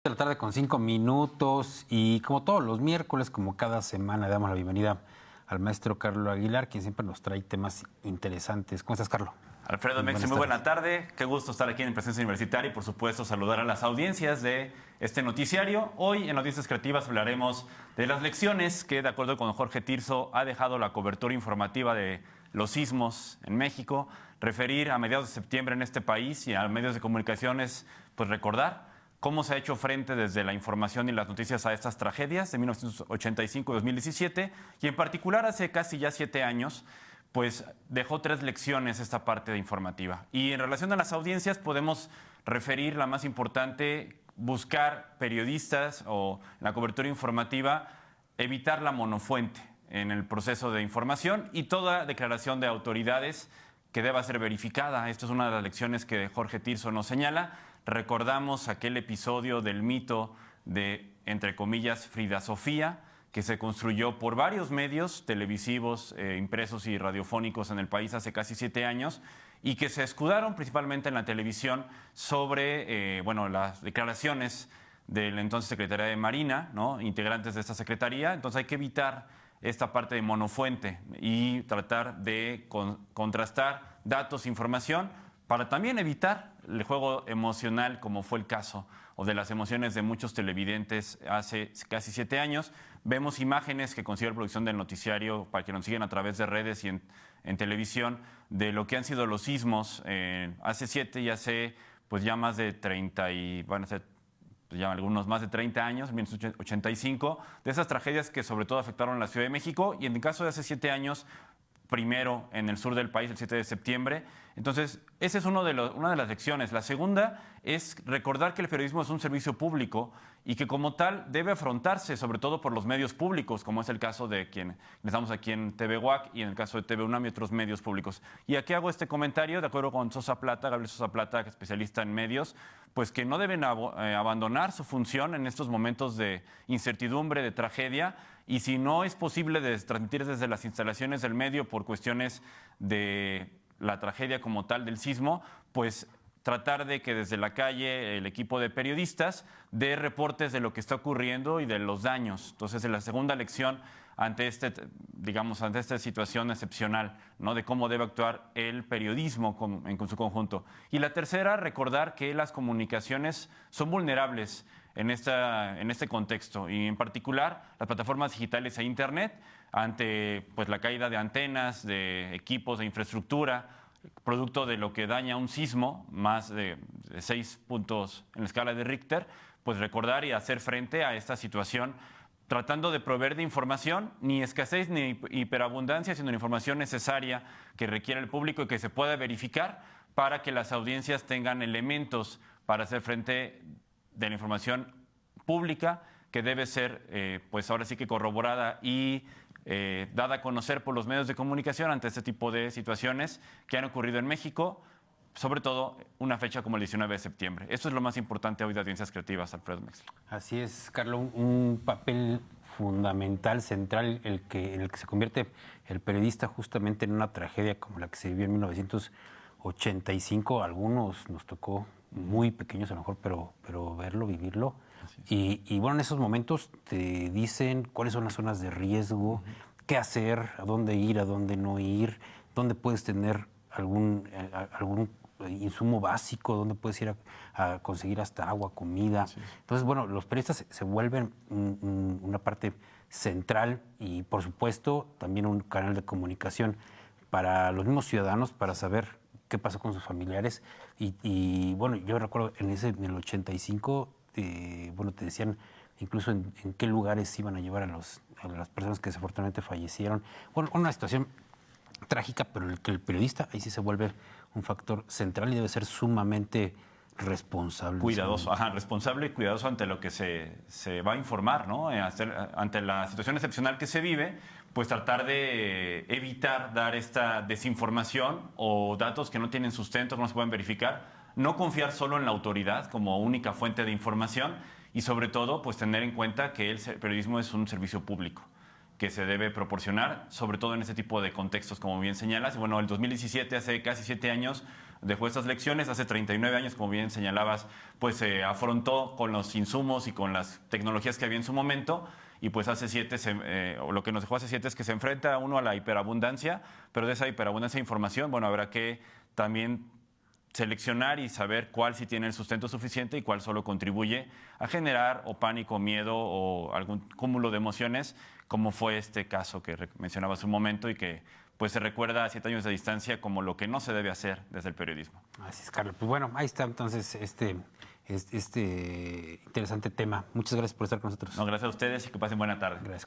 De la tarde con 5 minutos y como todos los miércoles, como cada semana, le damos la bienvenida al maestro Carlos Aguilar, quien siempre nos trae temas interesantes. ¿Cómo estás, Carlos? Alfredo Mexi, muy buena tarde. Qué gusto estar aquí en Presencia Universitaria y, por supuesto, saludar a las audiencias de este noticiario. Hoy, en Noticias Creativas, hablaremos de las lecciones que, de acuerdo con Jorge Tirso, ha dejado la cobertura informativa de los sismos en México. Referir a mediados de septiembre en este país y a medios de comunicaciones, pues recordar cómo se ha hecho frente desde la información y las noticias a estas tragedias de 1985 y 2017, y en particular hace casi ya 7 años, pues dejó 3 lecciones esta parte informativa. Y en relación a las audiencias podemos referir la más importante, buscar periodistas o en la cobertura informativa, evitar la monofuente en el proceso de información y toda declaración de autoridades que deba ser verificada. Esto es una de las lecciones que Jorge Tirso nos señala. Recordamos aquel episodio del mito de, entre comillas, Frida Sofía, que se construyó por varios medios televisivos, impresos y radiofónicos en el país hace casi 7 años, y que se escudaron principalmente en la televisión sobre las declaraciones del entonces secretaria de Marina, ¿no?, integrantes de esta secretaría. Entonces hay que evitar esta parte de monofuente y tratar de contrastar datos, información, para también evitar el juego emocional, como fue el caso, o de las emociones de muchos televidentes hace casi 7 años. Vemos imágenes que consigue la producción del noticiario, para que nos sigan a través de redes y en televisión, de lo que han sido los sismos hace 7 y hace pues ya más de 30 y van a ser ya algunos más de 30 años, 1985, de esas tragedias que sobre todo afectaron a la Ciudad de México, y en el caso de hace 7 años, primero en el sur del país, el 7 de septiembre. Entonces, esa es una de las lecciones. La segunda es recordar que el periodismo es un servicio público y que como tal debe afrontarse sobre todo por los medios públicos, como es el caso de quien estamos aquí en TV UAC y en el caso de TV UNAM y otros medios públicos. Y aquí hago este comentario de acuerdo con Gabriel Sosa Plata, especialista en medios, pues que no deben abandonar su función en estos momentos de incertidumbre, de tragedia. Y si no es posible transmitir desde las instalaciones del medio por cuestiones de la tragedia como tal del sismo, pues tratar de que desde la calle el equipo de periodistas dé reportes de lo que está ocurriendo y de los daños. Entonces, la segunda lección ante esta situación excepcional, ¿no?, de cómo debe actuar el periodismo en su conjunto. Y la tercera, recordar que las comunicaciones son vulnerables en este contexto, y en particular las plataformas digitales e Internet, ante pues la caída de antenas, de equipos, de infraestructura, producto de lo que daña un sismo, más de 6 puntos en la escala de Richter, pues recordar y hacer frente a esta situación, tratando de proveer de información, ni escasez ni hiperabundancia, sino información necesaria que requiere el público y que se pueda verificar para que las audiencias tengan elementos para hacer frente de la información pública, que debe ser, pues ahora sí que corroborada y dada a conocer por los medios de comunicación ante este tipo de situaciones que han ocurrido en México, sobre todo una fecha como el 19 de septiembre. Eso es lo más importante hoy de Audiencias Creativas, Alfredo Mexi. Así es, Carlos, un papel fundamental, central, en el que se convierte el periodista justamente en una tragedia como la que se vivió en 1985. Algunos nos tocó muy pequeños a lo mejor, pero verlo, vivirlo. Y bueno, en esos momentos te dicen cuáles son las zonas de riesgo, qué hacer, a dónde ir, a dónde no ir, dónde puedes tener algún insumo básico, dónde puedes ir a conseguir hasta agua, comida. Sí. Entonces, bueno, los periodistas se vuelven una parte central y, por supuesto, también un canal de comunicación para los mismos ciudadanos, para saber qué pasó con sus familiares. Y bueno, yo recuerdo en el 85, te decían incluso en qué lugares iban a llevar a las personas que desafortunadamente fallecieron. Bueno, una situación trágica, pero el periodista ahí sí se vuelve un factor central y debe ser sumamente responsable. Cuidadoso, responsable y cuidadoso ante lo que se va a informar, ¿no? Ante la situación excepcional que se vive, pues tratar de evitar dar esta desinformación o datos que no tienen sustento, que no se pueden verificar. No confiar solo en la autoridad como única fuente de información y, sobre todo, pues tener en cuenta que el periodismo es un servicio público que se debe proporcionar, sobre todo en este tipo de contextos, como bien señalas. Y bueno, el 2017, hace casi 7 años, dejó estas lecciones. Hace 39 años, como bien señalabas, pues se afrontó con los insumos y con las tecnologías que había en su momento. Y pues hace 7, lo que nos dejó hace 7 es que se enfrenta uno a la hiperabundancia, pero de esa hiperabundancia de información, bueno, habrá que también seleccionar y saber cuál sí tiene el sustento suficiente y cuál solo contribuye a generar o pánico, miedo o algún cúmulo de emociones, como fue este caso que mencionaba hace un momento y que pues se recuerda a 7 años de distancia como lo que no se debe hacer desde el periodismo. Así es, Carlos. Pues bueno, ahí está entonces este interesante tema. Muchas gracias por estar con nosotros. No, gracias a ustedes y que pasen buena tarde. Gracias.